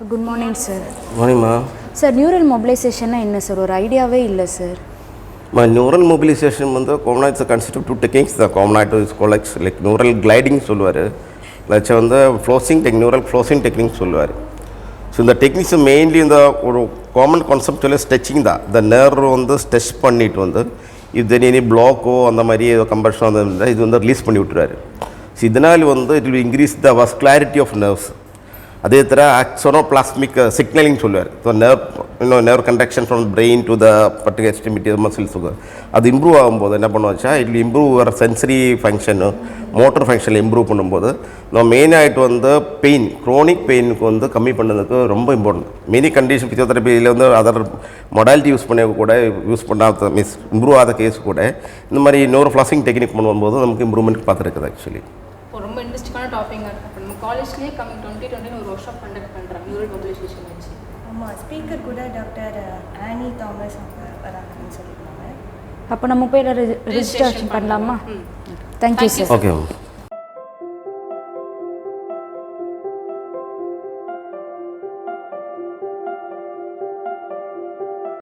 Good morning, sir. Morning, ma. Sir, neural mobilization என்ன sir ஒரு ஐடியாவே இல்லை சார். Neural mobilization வந்து common is considered two techniques. The common is called like neural gliding சொல்லுவார். லட்ச வந்து flossing neural flossing technique சொல்லுவார். So இந்த techniques mainly இந்த ஒரு common concept stretching தான். The nerve வந்து stretch பண்ணிட்டு வந்து if there any block அந்த மாதிரி compression அந்த இது வந்து ரிலீஸ் பண்ணி விட்டுறாரு. So இதனால் வந்து it will increase the vascularity of nerves. அதே தர axonoplasmic signaling சொல்லுவார். So nerve conduction from brain to the particular extremity muscles அது இம்ப்ரூவ் ஆகும்போது என்ன பண்ணுவோச்சா இட் வில் இம்ப்ரூவ் ஒரு சென்சரி ஃபங்க்ஷனு மோட்டர் ஃபங்க்ஷனில் இம்ப்ரூவ் பண்ணும்போது நம்ம மெயினாகிட்டு வந்து பெயின் க்ரோனிக் பெயினுக்கு வந்து கம்மி பண்ணதுக்கு ரொம்ப இம்பார்ட்டன்ட். மெனி கண்டிஷன் ஃபிசியோதெரப்பியில் வந்து அதர் மொடாலிட்டி யூஸ் பண்ண கூட யூஸ் பண்ணாத இம்ப்ரூவ் ஆகாத கேஸ் கூட இந்த மாதிரி இன்னொரு ஃப்ளாசிங் டெக்னிக் பண்ணும்போது நமக்கு இம்ப்ரூவ்மெண்ட் பார்த்துருக்குது. ஆக்சுவலி ரொம்ப இன்ட்ரெஸ்டிங்கான டாப்பிங்காக இருக்குது. நம்ம காலேஜ்லேயே கம்மிங் 2020 ஒரு ஒர்க் ஷாப் கண்டக்ட் பண்ணுறாங்க நியூரல் மொபிலைசேஷன் வச்சு. ஆமாம், ஸ்பீக்கர் கூட டாக்டர் ஆனி தாமஸ் அவங்க வராங்கன்னு சொல்லியிருக்காங்க. அப்போ நம்ம போய் ரெஜிஸ்ட்ரேஷன் பண்ணலாமா? Thank you sir. ஓகே.